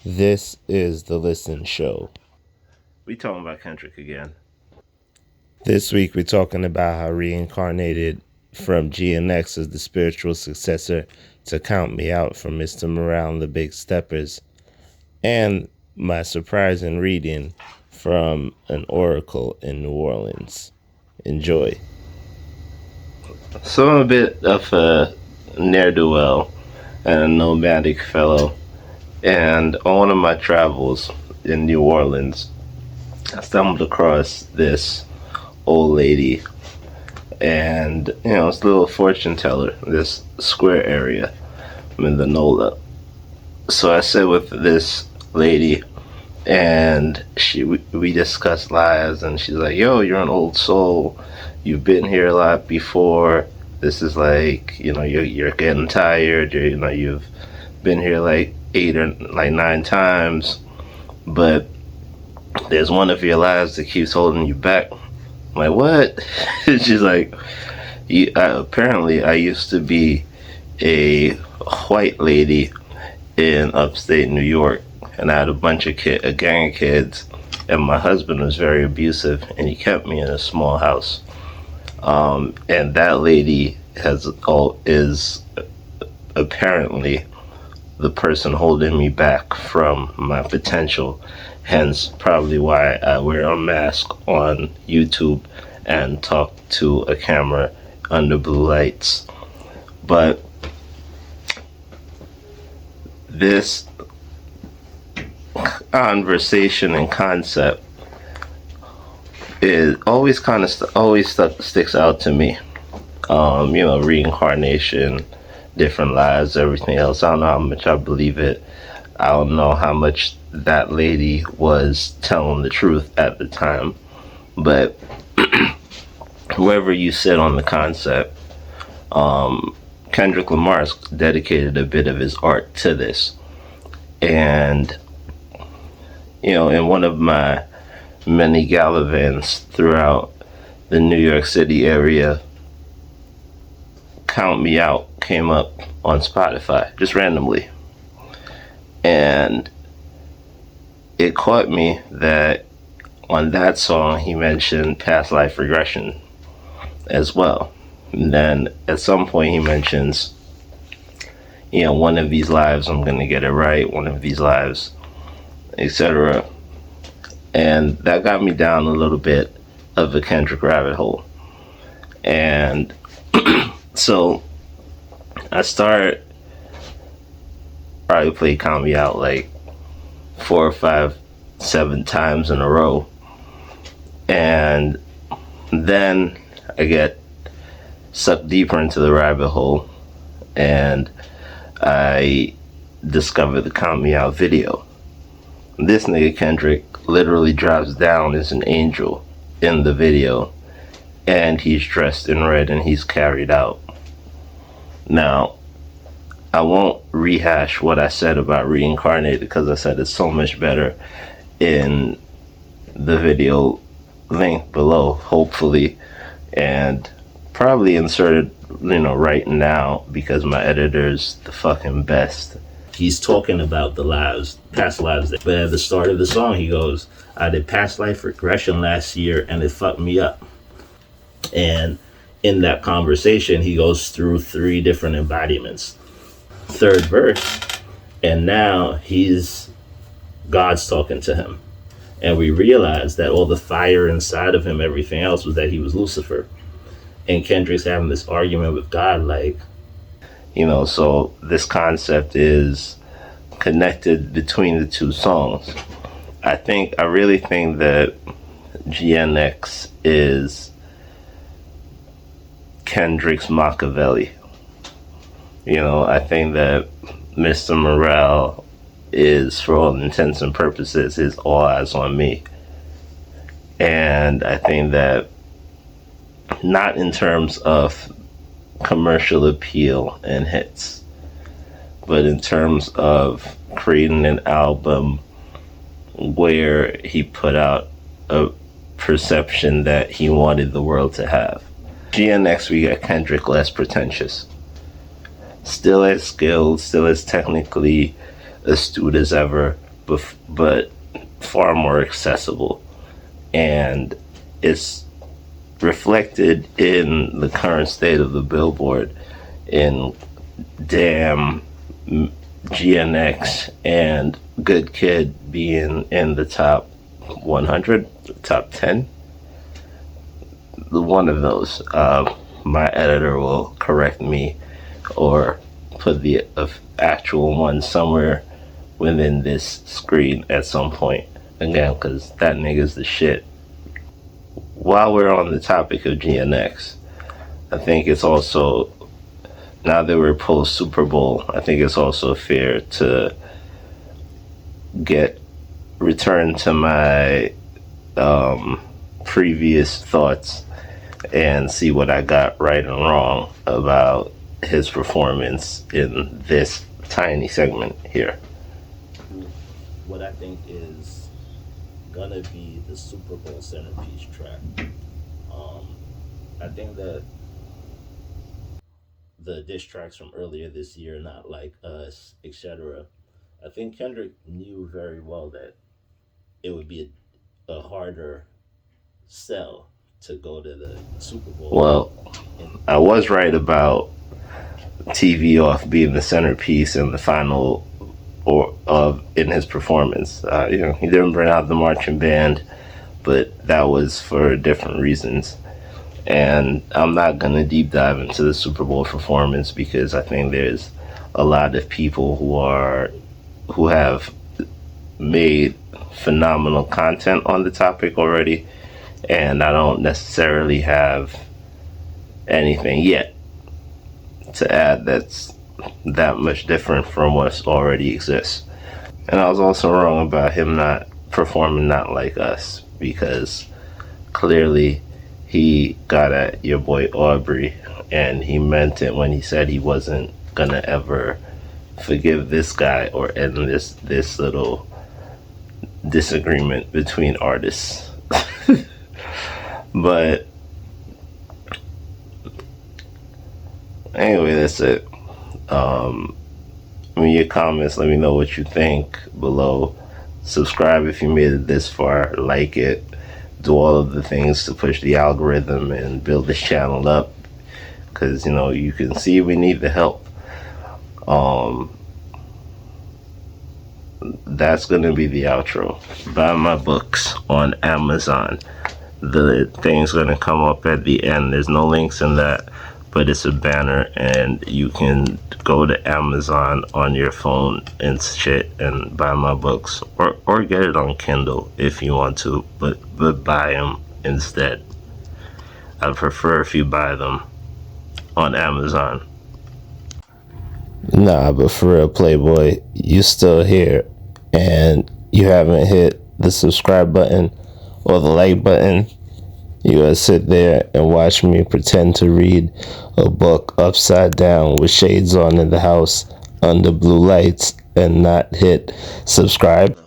This is the Listen Show. We talking about Kendrick again. This week we're talking about how reincarnated from GNX as the spiritual successor to Count Me Out from Mr. Morale and the Big Steppers, and my surprising reading from an oracle in New Orleans. Enjoy. So I'm a bit of a ne'er-do-well and a nomadic fellow, and on one of my travels in New Orleans, I stumbled across this old lady, and it's a little fortune teller, this square area in the NOLA. So I sit with this lady, and we discussed lives, and she's like, "Yo, you're an old soul. You've been here a lot before. This is like, you're getting tired. You've been here like 8 or like 9 times, but there's one of your lives that keeps holding you back." I'm like, "What?" She's like, apparently I used to be a white lady in upstate New York, and I had a gang of kids, and my husband was very abusive, and he kept me in a small house. And that lady is apparently the person holding me back from my potential. Hence, probably why I wear a mask on YouTube and talk to a camera under blue lights. But this conversation and concept is always sticks out to me. Reincarnation, different lives, everything else. I don't know how much I believe it. I don't know how much that lady was telling the truth at the time. But whoever you sit on the concept, Kendrick Lamar's dedicated a bit of his art to this. And, in one of my many gallivants throughout the New York City area, Count Me Out came up on Spotify, just randomly. And it caught me that on that song he mentioned past life regression as well. And then at some point he mentions, one of these lives I'm going to get it right, one of these lives, etc. And that got me down a little bit of a Kendrick rabbit hole. And so I probably played Count Me Out like 4 or 5, 7 times in a row. And then I get sucked deeper into the rabbit hole, and I discovered the Count Me Out video. This nigga Kendrick literally drops down as an angel in the video, and he's dressed in red and he's carried out. Now, I won't rehash what I said about reincarnated, because I said it's so much better in the video link below, hopefully, and probably inserted, right now, because my editor's the fucking best. He's talking about the past lives. But at the start of the song, he goes, "I did past life regression last year and it fucked me up." And in that conversation, he goes through 3 different embodiments. 3rd verse, and now God's talking to him. And we realize that all the fire inside of him, everything else, was that he was Lucifer. And Kendrick's having this argument with God, like, so this concept is connected between the 2 songs. I really think that GNX is Kendrick's Machiavelli. I think that Mr. Morale is, for all intents and purposes, his all eyes on me. And I think that not in terms of commercial appeal and hits, but in terms of creating an album where he put out a perception that he wanted the world to have. GNX, we got Kendrick less pretentious. Still as skilled, still as technically astute as ever, but far more accessible, and it's reflected in the current state of the Billboard in Damn, GNX, and Good Kid being in the top 100, top 10. The one of those. My editor will correct me or put the actual one somewhere within this screen at some point. Again, because that nigga's the shit. While we're on the topic of GNX, I think it's also, now that we're post Super Bowl, I think it's also fair to return to my previous thoughts and see what I got right and wrong about his performance in this tiny segment here. What I think is gonna be the Super Bowl centerpiece track. I think that the diss tracks from earlier this year, Not Like Us, etc., I think Kendrick knew very well that it would be a harder sell to go to the Super Bowl. Well, I was right about TV Off being the centerpiece and the final in his performance. He didn't bring out the marching band, but that was for different reasons. And I'm not gonna deep dive into the Super Bowl performance because I think there's a lot of people who have made phenomenal content on the topic already, and I don't necessarily have anything yet to add that's that much different from what already exists. And I was also wrong about him not performing Not Like Us, because clearly he got at your boy Aubrey, and he meant it when he said he wasn't gonna ever forgive this guy or end this little disagreement between artists. But anyway, that's it. Leave your comments, let me know what you think below. Subscribe if you made it this far, like it, do all of the things to push the algorithm and build this channel up, because you can see we need the help. That's gonna be the outro. Buy my books on Amazon. The thing's gonna come up at the end. There's no links in that, but it's a banner, and you can go to Amazon on your phone and shit and buy my books, or get it on Kindle if you want to, but buy them instead. I prefer if you buy them on Amazon. Nah, but for real, Playboy, you still here and you haven't hit the subscribe button or the like button. You gotta sit there and watch me pretend to read a book upside down with shades on in the house under blue lights and not hit subscribe.